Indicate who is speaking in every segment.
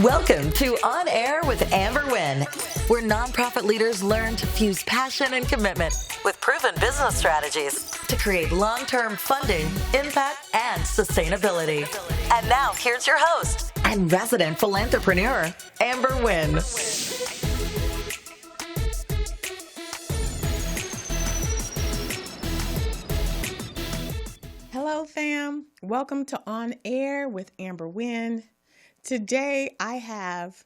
Speaker 1: Welcome to On Air with Amber Wynn, where nonprofit leaders learn to fuse passion and commitment with proven business strategies to create long-term funding, impact, and sustainability. And now, here's your host and resident philanthrepreneur, Amber Wynn.
Speaker 2: Hello, fam. Welcome to On Air with Amber Wynn. Today, I have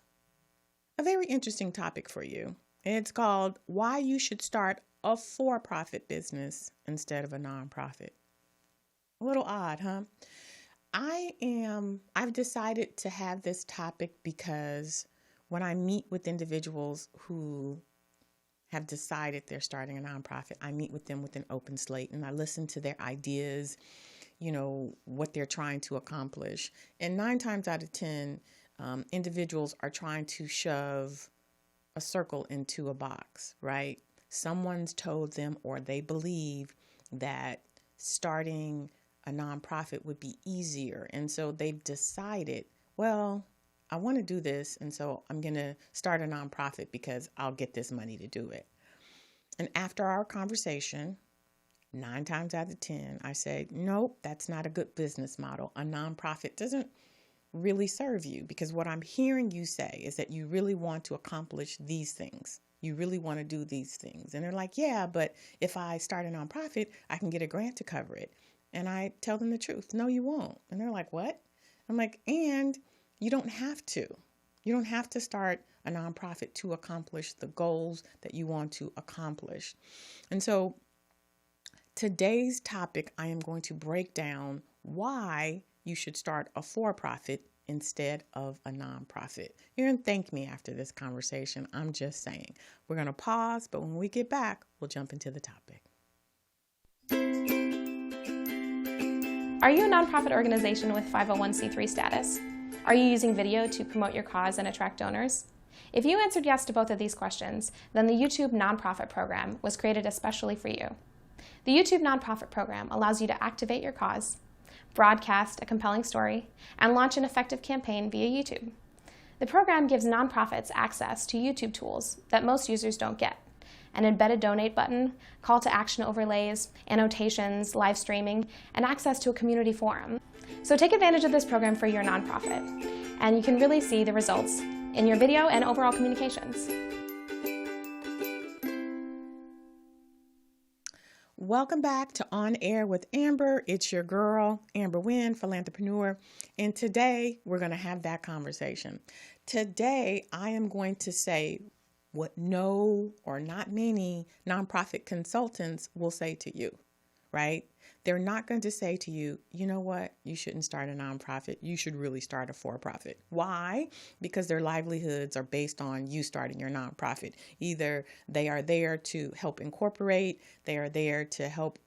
Speaker 2: a very interesting topic for you. It's called Why You Should Start a For-Profit Business Instead of a Nonprofit. A little odd, huh? I've decided to have this topic because when I meet with individuals who have decided they're starting a nonprofit, I meet with them with an open slate and I listen to their ideas, what they're trying to accomplish. And 9 times out of 10, individuals are trying to shove a circle into a box, right? Someone's told them or they believe that starting a nonprofit would be easier. And so they've decided, well, I want to do this. And so I'm going to start a nonprofit because I'll get this money to do it. And after our conversation, 9 times out of 10, I say, nope, that's not a good business model. A nonprofit doesn't really serve you because what I'm hearing you say is that you really want to accomplish these things. You really want to do these things. And they're like, yeah, but if I start a nonprofit, I can get a grant to cover it. And I tell them the truth. No, you won't. And they're like, what? I'm like, and you don't have to. You don't have to start a nonprofit to accomplish the goals that you want to accomplish. And so today's topic, I am going to break down why you should start a for-profit instead of a nonprofit. You're going to thank me after this conversation. I'm just saying. We're going to pause, but when we get back, we'll jump into the topic.
Speaker 3: Are you a nonprofit organization with 501c3 status? Are you using video to promote your cause and attract donors? If you answered yes to both of these questions, then the YouTube Nonprofit Program was created especially for you. The YouTube Nonprofit Program allows you to activate your cause, broadcast a compelling story, and launch an effective campaign via YouTube. The program gives nonprofits access to YouTube tools that most users don't get: an embedded donate button, call to action overlays, annotations, live streaming, and access to a community forum. So take advantage of this program for your nonprofit, and you can really see the results in your video and overall communications.
Speaker 2: Welcome back to On Air with Amber. It's your girl, Amber Wynn, Philanthrepreneur. And today we're going to have that conversation. Today I am going to say what no or not many nonprofit consultants will say to you, right? They're not going to say to you, you know what, you shouldn't start a nonprofit. You should really start a for-profit. Why? Because their livelihoods are based on you starting your nonprofit. Either they are there to help incorporate, they are there to help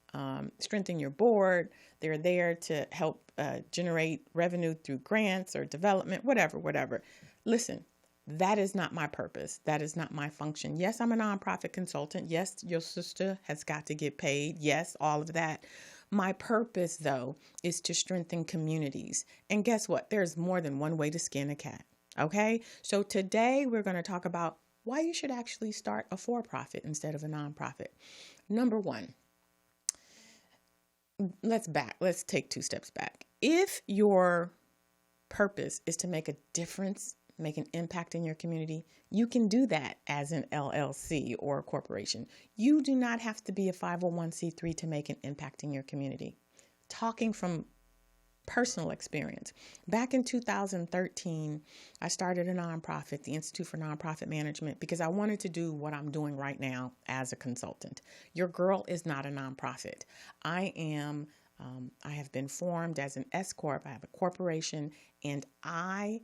Speaker 2: strengthen your board, they're there to help generate revenue through grants or development, whatever. Listen. That is not my purpose. That is not my function. Yes, I'm a nonprofit consultant. Yes, your sister has got to get paid. Yes, all of that. My purpose, though, is to strengthen communities. And guess what? There's more than one way to skin a cat. Okay? So today we're going to talk about why you should actually start a for-profit instead of a nonprofit. Number one, let's take 2 steps back. If your purpose is to make a difference, make an impact in your community, you can do that as an LLC or a corporation. You do not have to be a 501c3 to make an impact in your community. Talking from personal experience, back in 2013, I started a nonprofit, the Institute for Nonprofit Management, because I wanted to do what I'm doing right now as a consultant. Your girl is not a nonprofit. I have been formed as an S Corp. I have a corporation, and I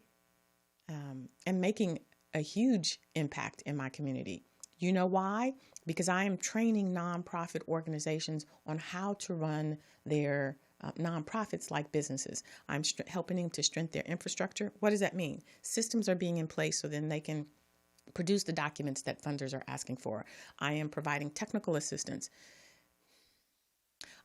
Speaker 2: am making a huge impact in my community. You know why? Because I am training nonprofit organizations on how to run their nonprofits like businesses. I'm helping them to strengthen their infrastructure. What does that mean? Systems are being in place so then they can produce the documents that funders are asking for. I am providing technical assistance.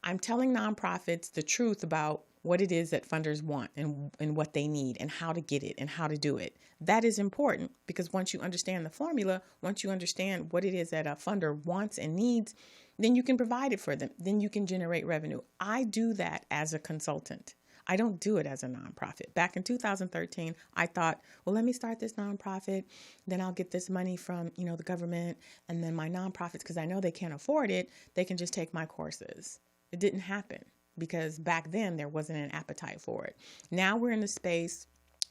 Speaker 2: I'm telling nonprofits the truth about what it is that funders want and what they need and how to get it and how to do it. That is important because once you understand the formula, once you understand what it is that a funder wants and needs, then you can provide it for them. Then you can generate revenue. I do that as a consultant. I don't do it as a nonprofit. Back in 2013, I thought, well, let me start this nonprofit. Then I'll get this money from, the government. And then my nonprofits, because I know they can't afford it, they can just take my courses. It didn't happen because back then there wasn't an appetite for it. Now we're in the space,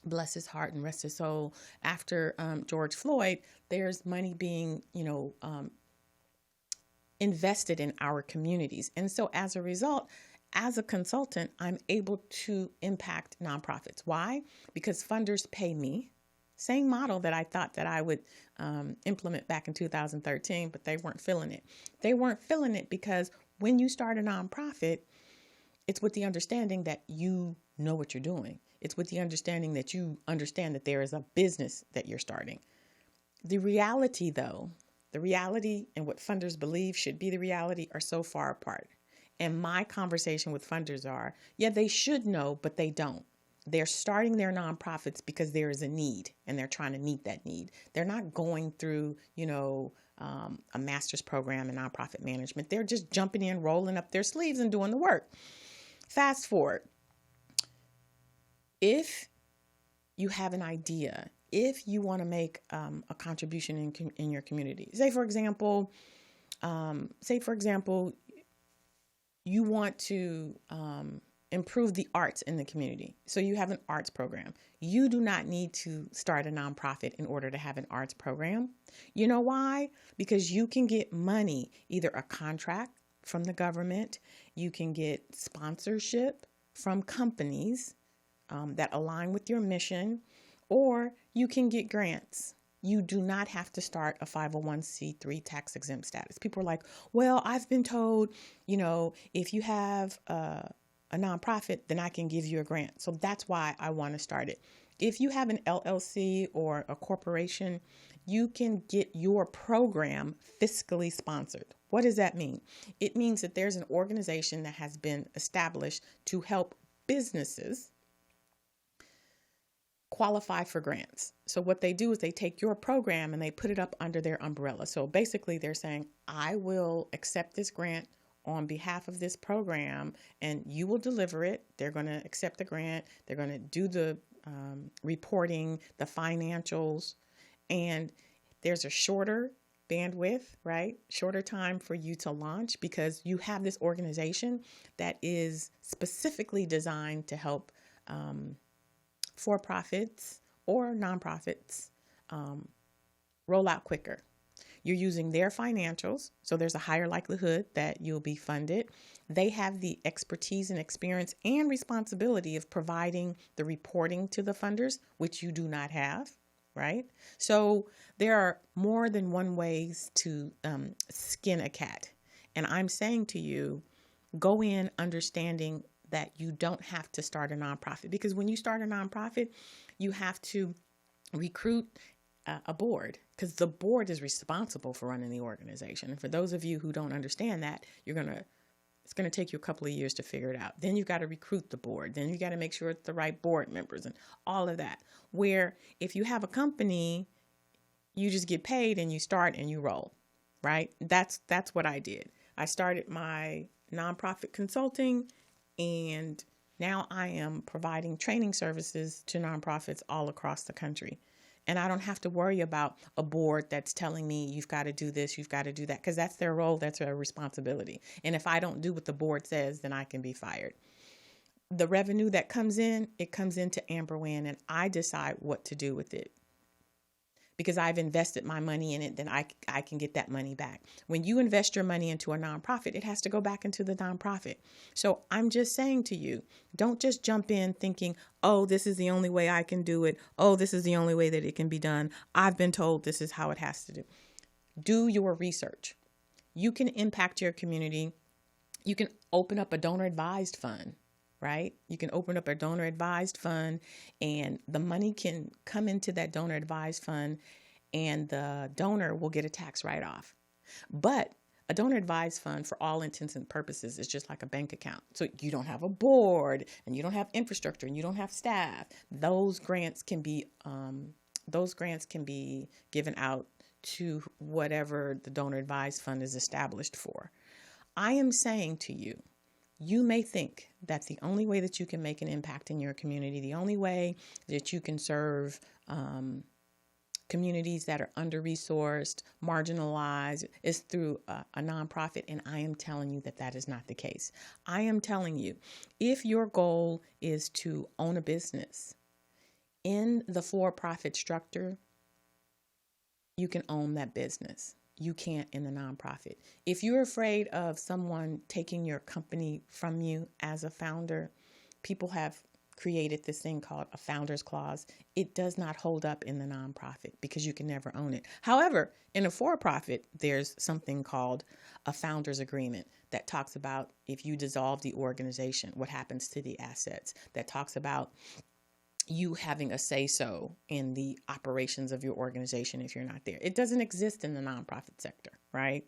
Speaker 2: bless his heart and rest his soul, after George Floyd, there's money being, invested in our communities. And so as a result, as a consultant, I'm able to impact nonprofits. Why? Because funders pay me. Same model that I thought that I would implement back in 2013, but they weren't feeling it. They weren't feeling it because when you start a nonprofit, it's with the understanding that you know what you're doing. It's with the understanding that you understand that there is a business that you're starting. The reality, though, and what funders believe should be the reality are so far apart. And my conversation with funders are, they should know, but they don't. They're starting their nonprofits because there is a need and they're trying to meet that need. They're not going through, a master's program in nonprofit management. They're just jumping in, rolling up their sleeves and doing the work. Fast forward. If you have an idea, if you want to make a contribution in your community, say for example, you want to improve the arts in the community. So you have an arts program. You do not need to start a nonprofit in order to have an arts program. You know why? Because you can get money, either a contract from the government, you can get sponsorship from companies that align with your mission, or you can get grants. You do not have to start a 501c3 tax exempt status. People are like, well, I've been told, if you have a nonprofit, then I can give you a grant. So that's why I want to start it. If you have an LLC or a corporation, you can get your program fiscally sponsored. What does that mean? It means that there's an organization that has been established to help businesses qualify for grants. So what they do is they take your program and they put it up under their umbrella. So basically they're saying, I will accept this grant on behalf of this program and you will deliver it. They're going to accept the grant. They're going to do the reporting, the financials, and there's a shorter bandwidth, right? Shorter time for you to launch because you have this organization that is specifically designed to help for-profits or nonprofits roll out quicker. You're using their financials, so there's a higher likelihood that you'll be funded. They have the expertise and experience and responsibility of providing the reporting to the funders, which you do not have, right? So there are more than one ways to skin a cat. And I'm saying to you, go in understanding that you don't have to start a nonprofit, because when you start a nonprofit, you have to recruit a board, because the board is responsible for running the organization. And for those of you who don't understand that, it's going to take you a couple of years to figure it out. Then you've got to recruit the board. Then you got to make sure it's the right board members and all of that. Where if you have a company, you just get paid and you start and you roll, right? That's what I did. I started my nonprofit consulting, and now I am providing training services to nonprofits all across the country. And I don't have to worry about a board that's telling me you've got to do this, you've got to do that, because that's their role, that's their responsibility. And if I don't do what the board says, then I can be fired. The revenue that comes in, it comes into Amber Wynn, and I decide what to do with it. Because I've invested my money in it, then I can get that money back. When you invest your money into a nonprofit, it has to go back into the nonprofit. So I'm just saying to you, don't just jump in thinking, oh, this is the only way I can do it. Oh, this is the only way that it can be done. I've been told this is how it has to do. Do your research. You can impact your community. You can open up a donor advised fund, right? You can open up a donor advised fund, and the money can come into that donor advised fund, and the donor will get a tax write-off. But A donor advised fund, for all intents and purposes, is just like a bank account. So you don't have a board, and you don't have infrastructure, and you don't have staff. Those grants can be given out to whatever the donor advised fund is established for. I am saying to you, you may think that the only way that you can make an impact in your community, the only way that you can serve communities that are under-resourced, marginalized, is through a nonprofit, and I am telling you that that is not the case. I am telling you, if your goal is to own a business in the for-profit structure, you can own that business. You can't in the nonprofit. If you're afraid of someone taking your company from you as a founder, people have created this thing called a founder's clause. It does not hold up in the nonprofit because you can never own it. However, in a for-profit, there's something called a founder's agreement that talks about if you dissolve the organization, what happens to the assets, that talks about you having a say-so in the operations of your organization if you're not there. It doesn't exist in the nonprofit sector, right?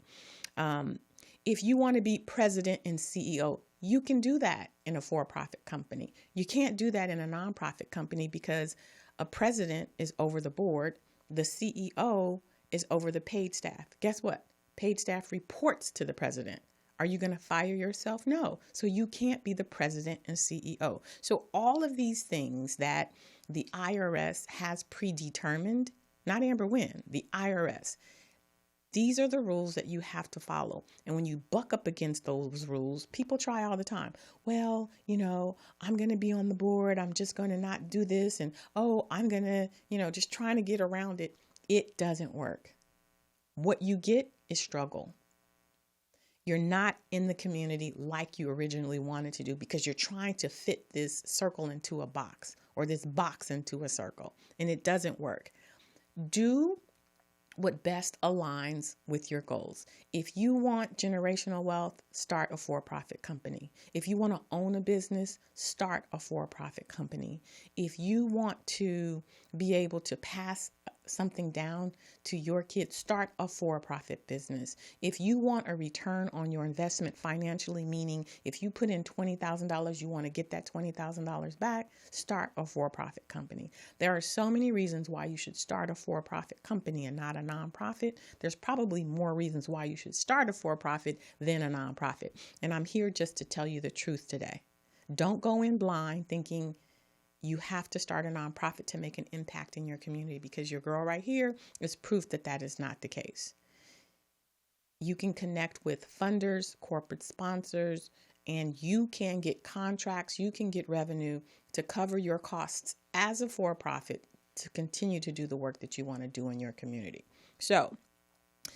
Speaker 2: If you want to be president and CEO, you can do that in a for-profit company. You can't do that in a nonprofit company because a president is over the board. The CEO is over the paid staff. Guess what? Paid staff reports to the president. Are you going to fire yourself? No. So you can't be the president and CEO. So all of these things that the IRS has predetermined, not Amber Wynn, the IRS, these are the rules that you have to follow. And when you buck up against those rules, people try all the time. Well, I'm going to be on the board. I'm just going to not do this. And, I'm going to, just trying to get around it. It doesn't work. What you get is struggle. You're not in the community like you originally wanted to do because you're trying to fit this circle into a box or this box into a circle, and it doesn't work. Do what best aligns with your goals. If you want generational wealth, start a for-profit company. If you want to own a business, start a for-profit company. If you want to be able to pass something down to your kids, start a for-profit business. If you want a return on your investment financially, meaning if you put in $20,000, you want to get that $20,000 back, start a for-profit company. There are so many reasons why you should start a for-profit company and not a nonprofit. There's probably more reasons why you should start a for-profit than a nonprofit. And I'm here just to tell you the truth today. Don't go in blind thinking you have to start a nonprofit to make an impact in your community, because your girl right here is proof that that is not the case. You can connect with funders, corporate sponsors, and you can get contracts, you can get revenue to cover your costs as a for-profit to continue to do the work that you want to do in your community. So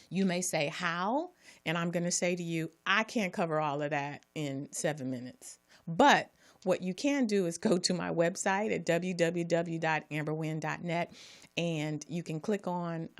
Speaker 2: you may say, how? And I'm going to say to you, I can't cover all of that in 7 minutes. But what you can do is go to my website at www.amberwynn.net, and you can click on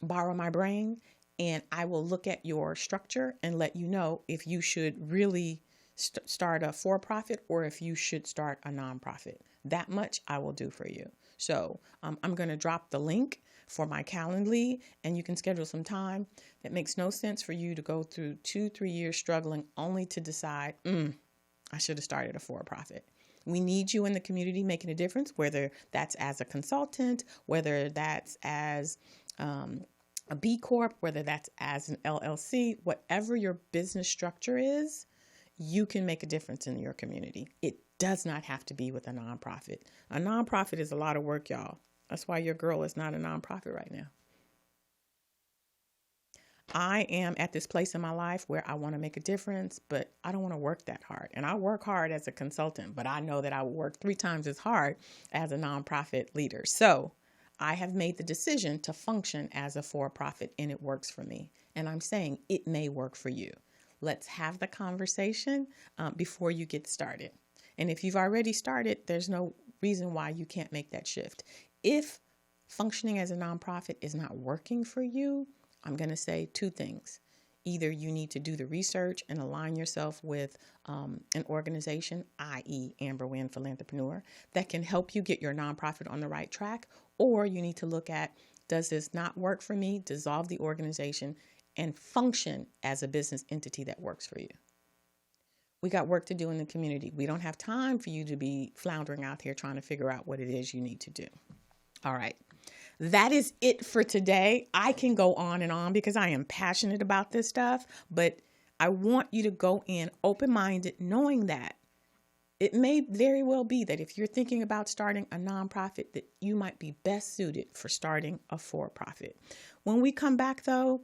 Speaker 2: Borrow My Brain, and I will look at your structure and let you know if you should really start a for-profit or if you should start a nonprofit. That much I will do for you. So I'm going to drop the link for my Calendly, and you can schedule some time. It makes no sense for you to go through 2-3 years struggling only to decide, I should have started a for-profit. We need you in the community making a difference, whether that's as a consultant, whether that's as a B Corp, whether that's as an LLC, whatever your business structure is, you can make a difference in your community. It does not have to be with a nonprofit. A nonprofit is a lot of work, y'all. That's why your girl is not a nonprofit right now. I am at this place in my life where I want to make a difference, but I don't want to work that hard. And I work hard as a consultant, but I know that I will work 3 times as hard as a nonprofit leader. So I have made the decision to function as a for-profit, and it works for me. And I'm saying it may work for you. Let's have the conversation before you get started. And if you've already started, there's no reason why you can't make that shift. If functioning as a nonprofit is not working for you, I'm going to say 2 things. Either you need to do the research and align yourself with an organization, i.e. Amber Wynn Philanthrepreneur, that can help you get your nonprofit on the right track, or you need to look at, does this not work for me? Dissolve the organization and function as a business entity that works for you. We got work to do in the community. We don't have time for you to be floundering out here trying to figure out what it is you need to do. All right. That is it for today. I can go on and on because I am passionate about this stuff, but I want you to go in open-minded, knowing that it may very well be that if you're thinking about starting a nonprofit, that you might be best suited for starting a for-profit. When we come back, though,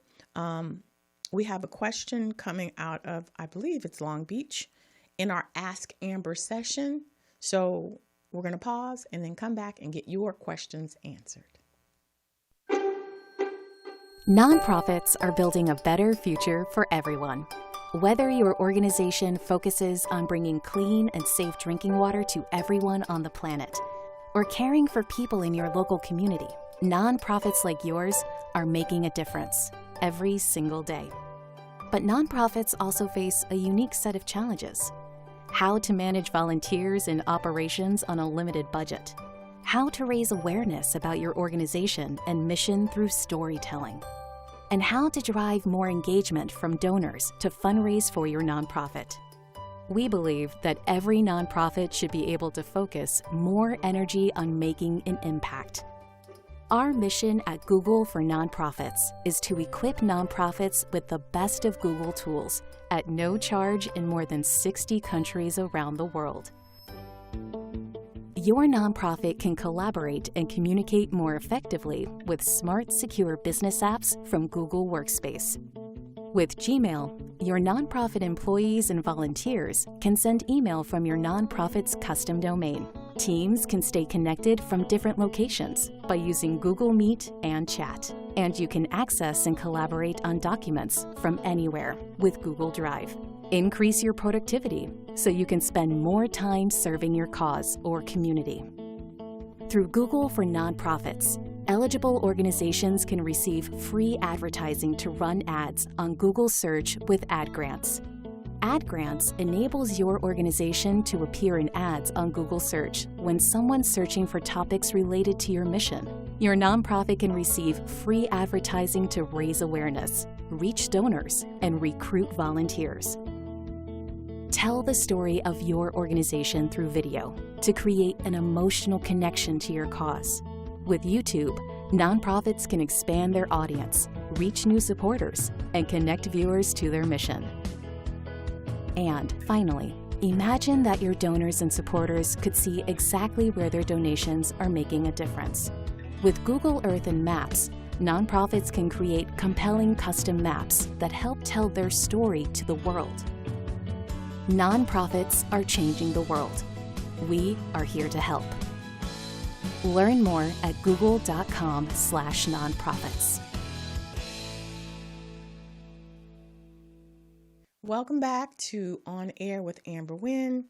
Speaker 2: we have a question coming out of, I believe it's Long Beach, in our Ask Amber session. So we're going to pause and then come back and get your questions answered.
Speaker 4: Nonprofits are building a better future for everyone. Whether your organization focuses on bringing clean and safe drinking water to everyone on the planet, or caring for people in your local community, nonprofits like yours are making a difference every single day. But nonprofits also face a unique set of challenges. How to manage volunteers and operations on a limited budget. How to raise awareness about your organization and mission through storytelling. And how to drive more engagement from donors to fundraise for your nonprofit. We believe that every nonprofit should be able to focus more energy on making an impact. Our mission at Google for Nonprofits is to equip nonprofits with the best of Google tools at no charge in more than 60 countries around the world. Your nonprofit can collaborate and communicate more effectively with smart, secure business apps from Google Workspace. With Gmail, your nonprofit employees and volunteers can send email from your nonprofit's custom domain. Teams can stay connected from different locations by using Google Meet and Chat. And you can access and collaborate on documents from anywhere with Google Drive. Increase your productivity so you can spend more time serving your cause or community. Through Google for Nonprofits, eligible organizations can receive free advertising to run ads on Google Search with Ad Grants. Ad Grants enables your organization to appear in ads on Google Search when someone's searching for topics related to your mission. Your nonprofit can receive free advertising to raise awareness, reach donors, and recruit volunteers. Tell the story of your organization through video to create an emotional connection to your cause. With YouTube, nonprofits can expand their audience, reach new supporters, and connect viewers to their mission. And finally, imagine that your donors and supporters could see exactly where their donations are making a difference. With Google Earth and Maps, nonprofits can create compelling custom maps that help tell their story to the world. Nonprofits are changing the world. We are here to help. Learn more at google.com/nonprofits.
Speaker 2: Welcome back to On Air with Amber Wynn.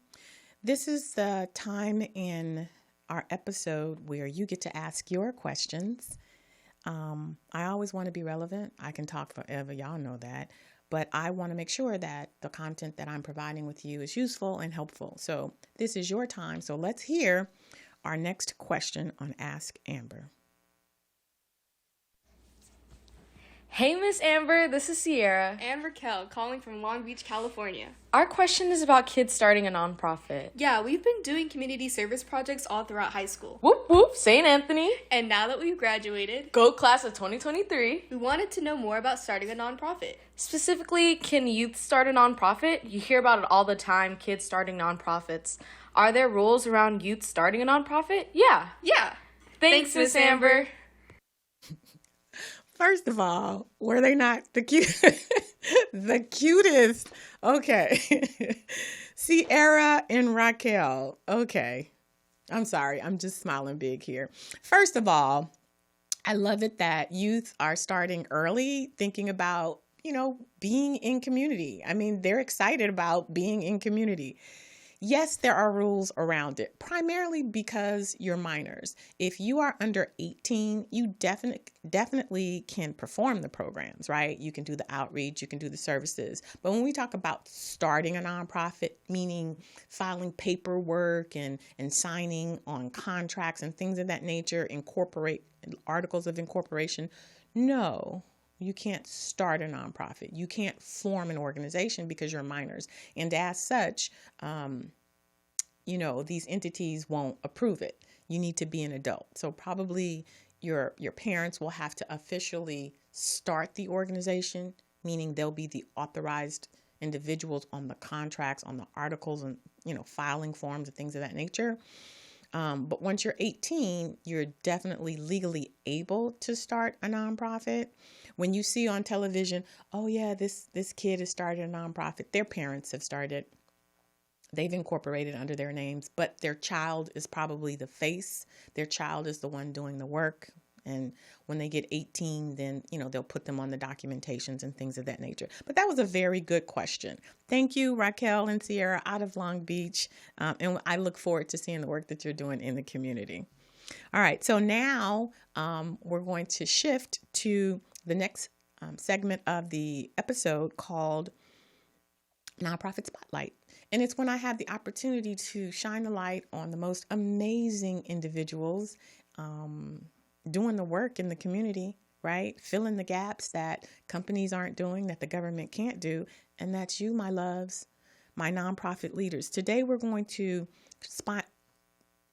Speaker 2: This is the time in our episode where you get to ask your questions. I always want to be relevant. I can talk forever. Y'all know that. But I want to make sure that the content that I'm providing with you is useful and helpful. So this is your time. So let's hear our next question on Ask Amber.
Speaker 5: Hey, Miss Amber, this is Sierra.
Speaker 6: And Raquel, calling from Long Beach, California.
Speaker 5: Our question is about kids starting a nonprofit.
Speaker 6: Yeah, we've been doing community service projects all throughout high school.
Speaker 5: Whoop whoop, St. Anthony.
Speaker 6: And now that we've graduated,
Speaker 5: Go class of 2023.
Speaker 6: we wanted to know more about starting a nonprofit.
Speaker 5: Specifically, can youth start a nonprofit? You hear about it all the time, kids starting nonprofits. Are there rules around youth starting a nonprofit? Yeah.
Speaker 6: Yeah.
Speaker 5: Thanks, Miss Amber.
Speaker 2: First of all, were they not the the cutest? Okay. Sierra and Raquel. Okay. I'm sorry. I'm just smiling big here. First of all, I love it that youth are starting early, thinking about, being in community. I mean, they're excited about being in community. Yes, there are rules around it, primarily because you're minors. If you are under 18, you definitely can perform the programs, right? You can do the outreach, you can do the services. But when we talk about starting a nonprofit, meaning filing paperwork and signing on contracts and things of that nature, incorporate articles of incorporation, no, You can't start a nonprofit. You can't form an organization because you're minors. And as such, these entities won't approve it. You need to be an adult. So probably your parents will have to officially start the organization, meaning they'll be the authorized individuals on the contracts, on the articles, and filing forms and things of that nature. But once you're 18, you're definitely legally able to start a nonprofit. When you see on television, oh yeah, this kid has started a nonprofit, their parents have started. They've incorporated under their names, but their child is probably the face. Their child is the one doing the work. And when they get 18, then, they'll put them on the documentations and things of that nature. But that was a very good question. Thank you, Raquel and Sierra out of Long Beach. And I look forward to seeing the work that you're doing in the community. All right. So now we're going to shift to the next segment of the episode called Nonprofit Spotlight. And it's when I have the opportunity to shine the light on the most amazing individuals doing the work in the community, right? Filling the gaps that companies aren't doing, that the government can't do. And that's you, my loves, my nonprofit leaders. Today, we're going to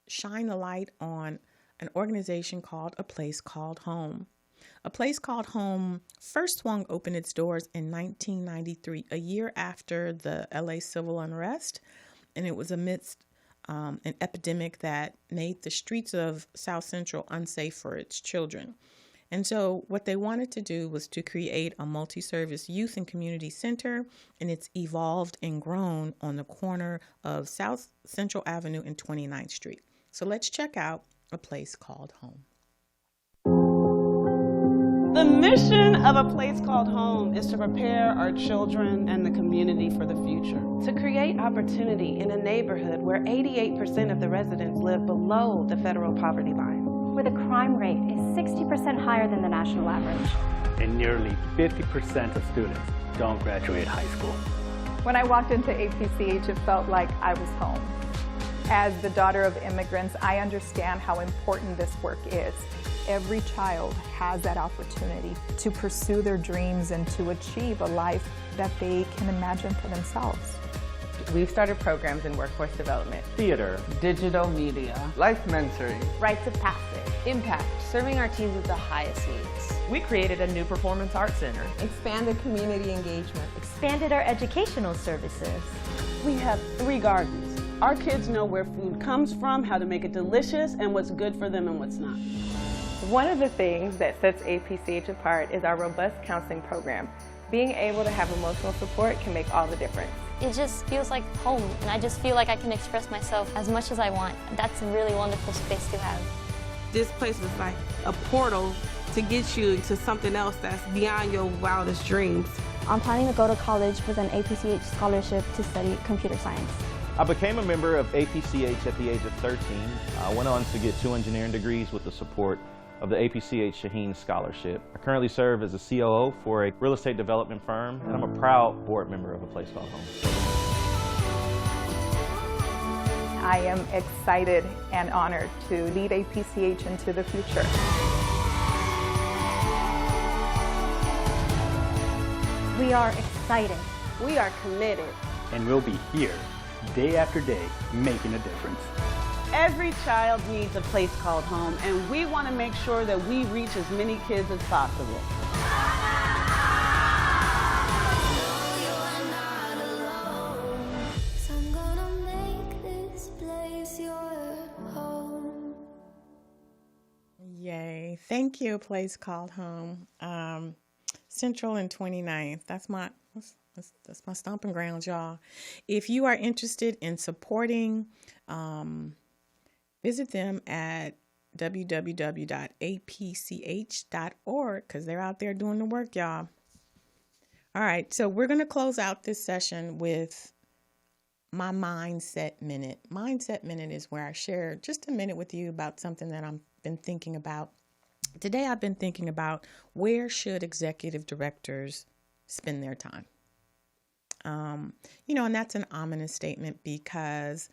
Speaker 2: shine the light on an organization called A Place Called Home. A Place Called Home first swung open its doors in 1993, a year after the LA civil unrest. And it was amidst an epidemic that made the streets of South Central unsafe for its children. And so what they wanted to do was to create a multi-service youth and community center, and it's evolved and grown on the corner of South Central Avenue and 29th Street. So let's check out A Place Called Home.
Speaker 7: The mission of A Place Called Home is to prepare our children and the community for the future.
Speaker 8: To create opportunity in a neighborhood where 88% of the residents live below the federal poverty line.
Speaker 9: Where the crime rate is 60% higher than the national average.
Speaker 10: And nearly 50% of students don't graduate high school.
Speaker 11: When I walked into APCH, it felt like I was home. As the daughter of immigrants, I understand how important this work is. Every child has that opportunity to pursue their dreams and to achieve a life that they can imagine for themselves.
Speaker 12: We've started programs in workforce development,
Speaker 10: theater,
Speaker 7: digital media,
Speaker 12: life mentoring,
Speaker 13: rites of passage,
Speaker 8: impact, serving our teens with the highest needs.
Speaker 12: We created a new performance arts center,
Speaker 14: expanded community engagement,
Speaker 9: expanded our educational services.
Speaker 7: We have 3 gardens. Our kids know where food comes from, how to make it delicious, and what's good for them and what's not.
Speaker 12: One of the things that sets APCH apart is our robust counseling program. Being able to have emotional support can make all the difference.
Speaker 15: It just feels like home, and I just feel like I can express myself as much as I want. That's a really wonderful space to have.
Speaker 16: This place is like a portal to get you to something else that's beyond your wildest dreams.
Speaker 17: I'm planning to go to college with an APCH scholarship to study computer science.
Speaker 18: I became a member of APCH at the age of 13. I went on to get 2 engineering degrees with the support of the APCH Shaheen Scholarship. I currently serve as a COO for a real estate development firm, and I'm a proud board member of A Place Called Home.
Speaker 11: I am excited and honored to lead APCH into the future.
Speaker 9: We are excited.
Speaker 14: We are committed.
Speaker 10: And we'll be here, day after day, making a difference.
Speaker 7: Every child needs a place called home, and we want to make sure that we reach as many kids as possible.
Speaker 2: Yay. Thank you, A Place Called Home. Central and 29th. That's my stomping grounds, y'all. If you are interested in supporting, visit them at www.apch.org because they're out there doing the work, y'all. All right, so we're going to close out this session with my Mindset Minute. Mindset Minute is where I share just a minute with you about something that I've been thinking about. Today, I've been thinking about where should executive directors spend their time. And that's an ominous statement because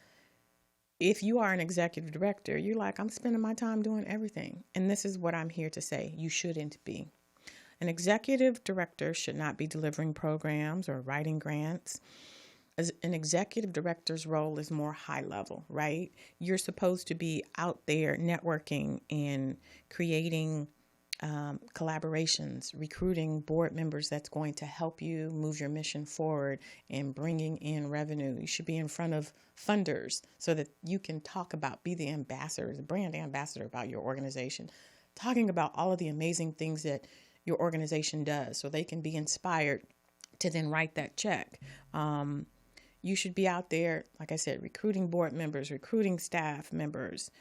Speaker 2: if you are an executive director, you're like, I'm spending my time doing everything. And this is what I'm here to say. You shouldn't be. An executive director should not be delivering programs or writing grants. As an executive director's role is more high level, right? You're supposed to be out there networking and creating collaborations, recruiting board members that's going to help you move your mission forward and bringing in revenue. You should be in front of funders so that you can talk about, be the ambassador, the brand ambassador about your organization, talking about all of the amazing things that your organization does so they can be inspired to then write that check. You should be out there, like I said, recruiting board members, recruiting staff members,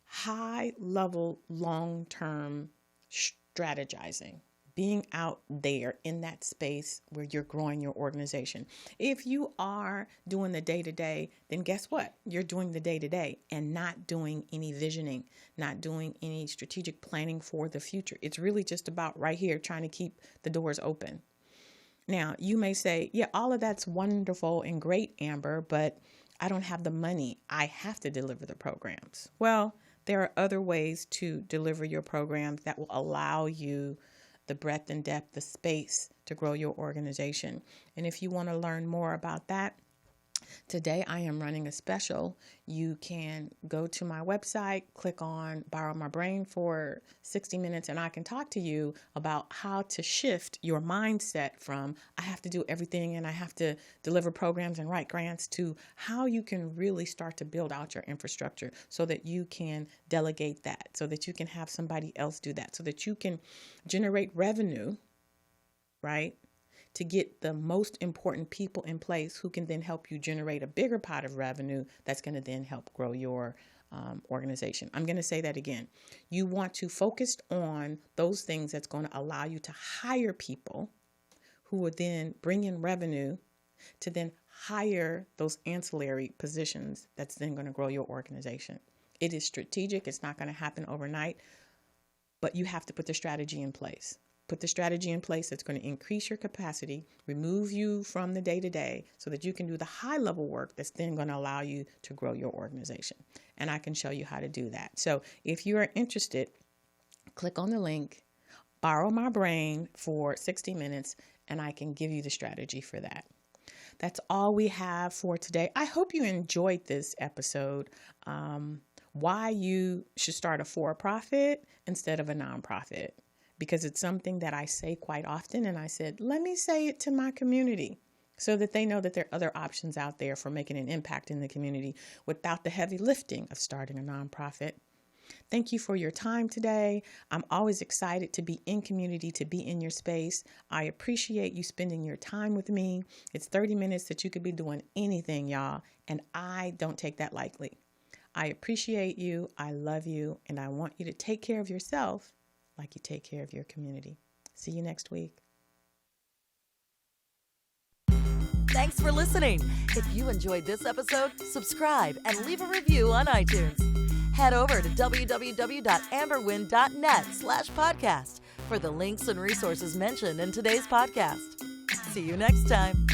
Speaker 2: high level, long-term strategizing, being out there in that space where you're growing your organization. If you are doing the day-to-day, then guess what? You're doing the day-to-day and not doing any visioning, not doing any strategic planning for the future. It's really just about right here trying to keep the doors open. Now, you may say, yeah, all of that's wonderful and great, Amber, but I don't have the money. I have to deliver the programs. Well, there are other ways to deliver your programs that will allow you the breadth and depth, the space to grow your organization. And if you want to learn more about that, today I am running a special. You can go to my website, click on Borrow My Brain for 60 minutes, and I can talk to you about how to shift your mindset from I have to do everything and I have to deliver programs and write grants to how you can really start to build out your infrastructure so that you can delegate that, so that you can have somebody else do that, so that you can generate revenue, right? To get the most important people in place who can then help you generate a bigger pot of revenue that's going to then help grow your organization. I'm going to say that again. You want to focus on those things that's going to allow you to hire people who will then bring in revenue to then hire those ancillary positions that's then going to grow your organization. It is strategic. It's not going to happen overnight, but you have to put the strategy in place. Put the strategy in place that's going to increase your capacity, remove you from the day-to-day so that you can do the high-level work that's then going to allow you to grow your organization. And I can show you how to do that. So if you are interested, click on the link, Borrow My Brain for 60 minutes, and I can give you the strategy for that. That's all we have for today. I hope you enjoyed this episode. Why you should start a for-profit instead of a nonprofit. Because it's something that I say quite often, and I said, let me say it to my community so that they know that there are other options out there for making an impact in the community without the heavy lifting of starting a nonprofit. Thank you for your time today. I'm always excited to be in community, to be in your space. I appreciate you spending your time with me. It's 30 minutes that you could be doing anything, y'all, and I don't take that lightly. I appreciate you, I love you, and I want you to take care of yourself like you take care of your community. See you next week.
Speaker 1: Thanks for listening. If you enjoyed this episode, subscribe and leave a review on iTunes. Head over to www.amberwynn.net/podcast for the links and resources mentioned in today's podcast. See you next time.